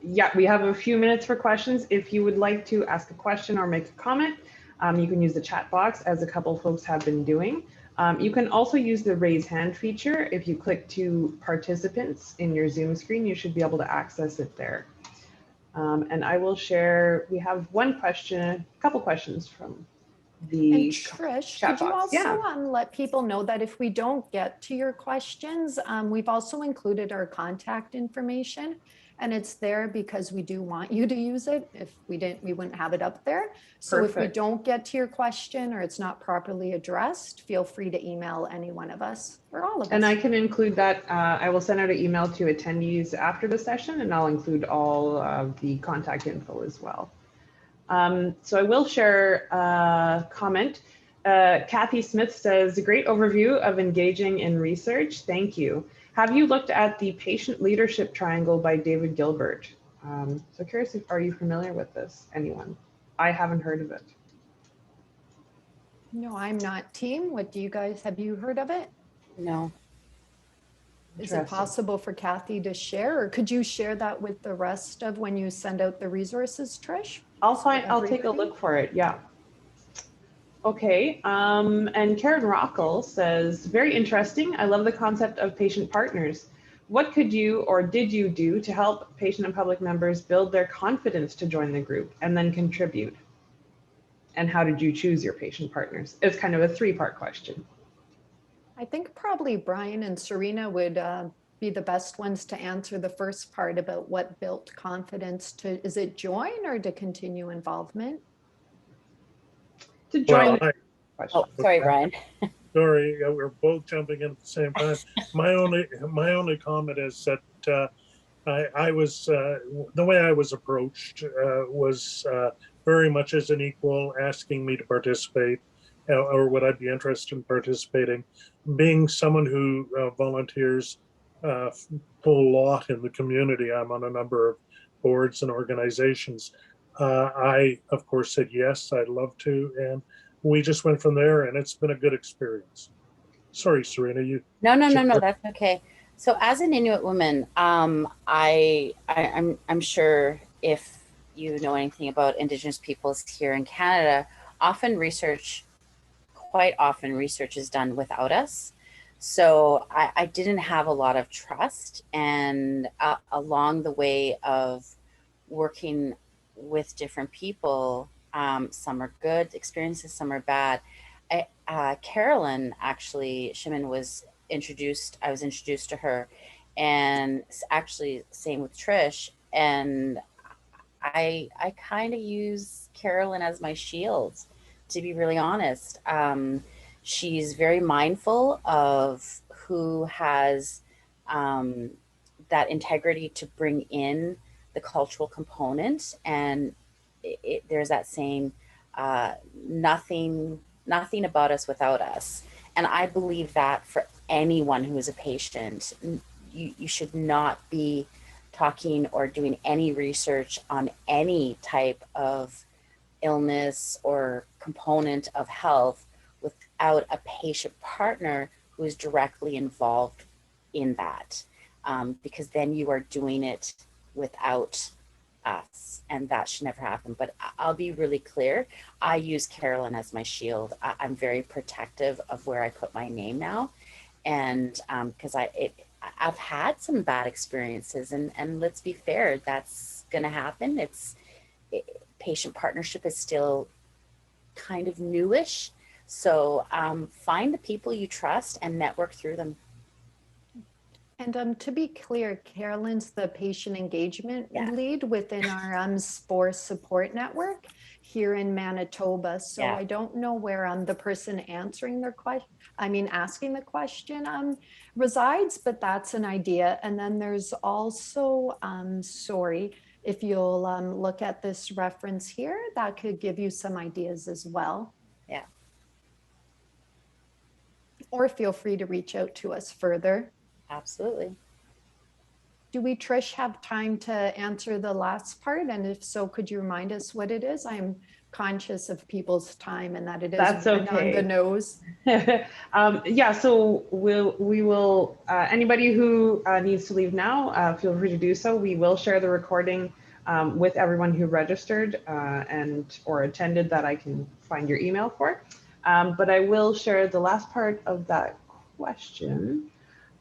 Yeah, we have a few minutes for questions. If you would like to ask a question or make a comment, you can use the chat box, as a couple folks have been doing. You can also use the raise hand feature. If you click to participants in your Zoom screen, you should be able to access it there. And I will share, we have one question, a couple questions from the and Trish, chat could you box. also let people know that if we don't get to your questions, we've also included our contact information, and it's there because we do want you to use it. If we didn't, we wouldn't have it up there. So Perfect. if we don't get to your question or it's not properly addressed, feel free to email any one of us or all of us. And I can include that. I will send out an email to attendees after the session, and I'll include all of the contact info as well. So I will share a comment. Kathy Smith says, a great overview of engaging in research. Thank you. Have you looked at the patient leadership triangle by David Gilbert? So curious, are you familiar with this, anyone? I haven't heard of it. No, I'm not. Team, what do you guys, have you heard of it? No. Is it possible for Kathy to share, or could you share that with the rest of when you send out the resources, Trish? I'll take a look for it, yeah. Okay, and Karen Rockle says, very interesting. I love the concept of patient partners. What could you or did you do to help patient and public members build their confidence to join the group and then contribute? And how did you choose your patient partners? It's kind of a three-part question. I think probably Brian and Serena would be the best ones to answer the first part about what built confidence to, is it join or to continue involvement? To join. Oh, sorry, Brian. Sorry, we're both jumping in at the same time. My only comment is that I was the way I was approached was very much as an equal, asking me to participate, or would I be interested in participating. Being someone who volunteers a lot in the community, I'm on a number of boards and organizations. I, of course, said yes, I'd love to, and we just went from there, and it's been a good experience. Sorry, Serena, you. No, that's okay. So as an Inuit woman, I'm sure if you know anything about Indigenous peoples here in Canada, quite often research is done without us. So I didn't have a lot of trust, and along the way of working with different people, some are good experiences, some are bad. Carolyn actually, Shimon was introduced, I was introduced to her, and actually same with Trish. And I kind of use Carolyn as my shield, to be really honest. She's very mindful of who has that integrity to bring in the cultural component, and there's that saying, nothing about us without us. And I believe that for anyone who is a patient, you should not be talking or doing any research on any type of illness or component of health without a patient partner who is directly involved in that, because then you are doing it without us, and that should never happen. But I'll be really clear. I use Carolyn as my shield. I'm very protective of where I put my name now, and because I've had some bad experiences, and let's be fair, that's going to happen. Patient partnership is still kind of newish, so find the people you trust and network through them. And to be clear, Carolyn's the patient engagement Yeah. lead within our SPORE support network here in Manitoba. So Yeah. I don't know where the person answering their question, asking the question resides, but that's an idea. And then there's also, sorry, if you'll look at this reference here, that could give you some ideas as well. Yeah. Or feel free to reach out to us further. Absolutely. Do we, Trish, have time to answer the last part? And if so, could you remind us what it is? I'm conscious of people's time and that it is That's okay. on the nose. Yeah, so we will, anybody who needs to leave now, feel free to do so. We will share the recording with everyone who registered or attended that I can find your email for. But I will share the last part of that question.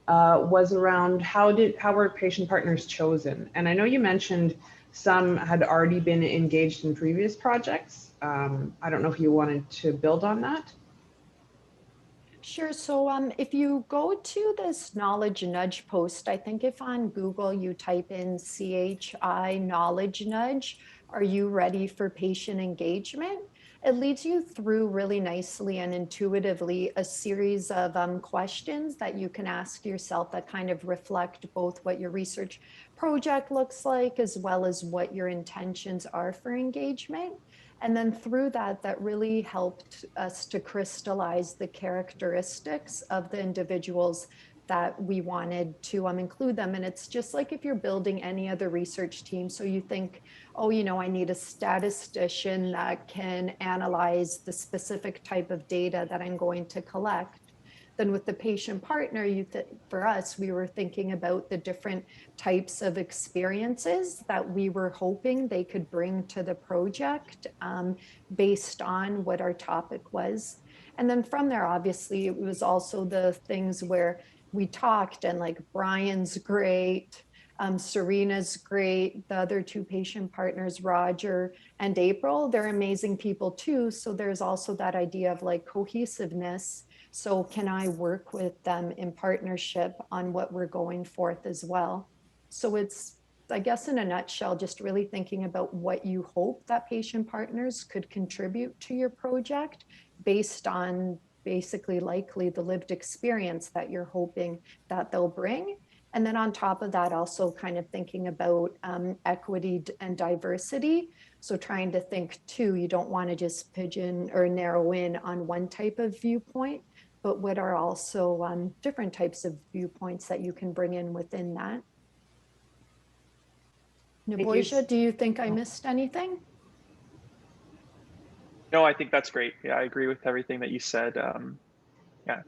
Was around how were patient partners chosen? And I know you mentioned some had already been engaged in previous projects. I don't know if you wanted to build on that. Sure. So if you go to this Knowledge Nudge post, I think if on Google you type in CHI Knowledge Nudge, are you ready for patient engagement? It leads you through really nicely and intuitively a series of questions that you can ask yourself that kind of reflect both what your research project looks like, as well as what your intentions are for engagement. And then through that really helped us to crystallize the characteristics of the individuals that we wanted to include them. And it's just like if you're building any other research team. So you think, oh, I need a statistician that can analyze the specific type of data that I'm going to collect. Then with the patient partner, for us, we were thinking about the different types of experiences that we were hoping they could bring to the project based on what our topic was. And then from there, obviously, it was also the things where we talked and like Brian's great, Serena's great, the other two patient partners, Roger and April, they're amazing people too. So there's also that idea of like cohesiveness. So can I work with them in partnership on what we're going forth as well? So it's, I guess in a nutshell, just really thinking about what you hope that patient partners could contribute to your project based on basically likely the lived experience that you're hoping that they'll bring. And then on top of that, also kind of thinking about equity and diversity. So trying to think too, you don't want to just pigeon or narrow in on one type of viewpoint, but what are also different types of viewpoints that you can bring in within that. Naboisha, do you think I missed anything? No, I think that's great. Yeah, I agree with everything that you said. Yeah.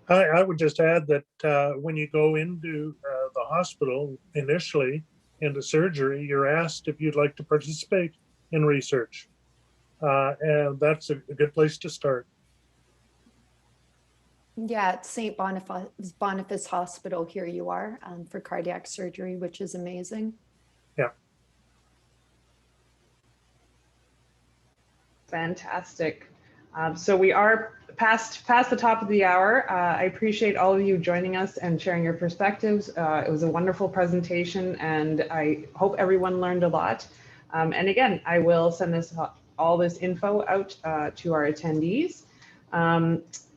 I would just add that when you go into the hospital initially into surgery, you're asked if you'd like to participate in research. And that's a good place to start. Yeah, at St. Boniface Hospital, here you are for cardiac surgery, which is amazing. Yeah. Fantastic. So we are past the top of the hour. I appreciate all of you joining us and sharing your perspectives. It was a wonderful presentation, and I hope everyone learned a lot. And again, I will send all this info out to our attendees.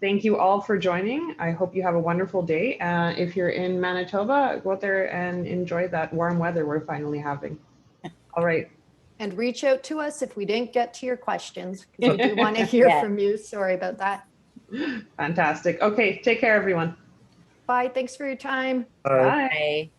Thank you all for joining. I hope you have a wonderful day. If you're in Manitoba, go out there and enjoy that warm weather we're finally having. All right. And reach out to us if we didn't get to your questions, because we do want to hear Yeah. from you. Sorry about that. Fantastic. Okay, take care, everyone. Bye. Thanks for your time. Bye. Bye. Bye.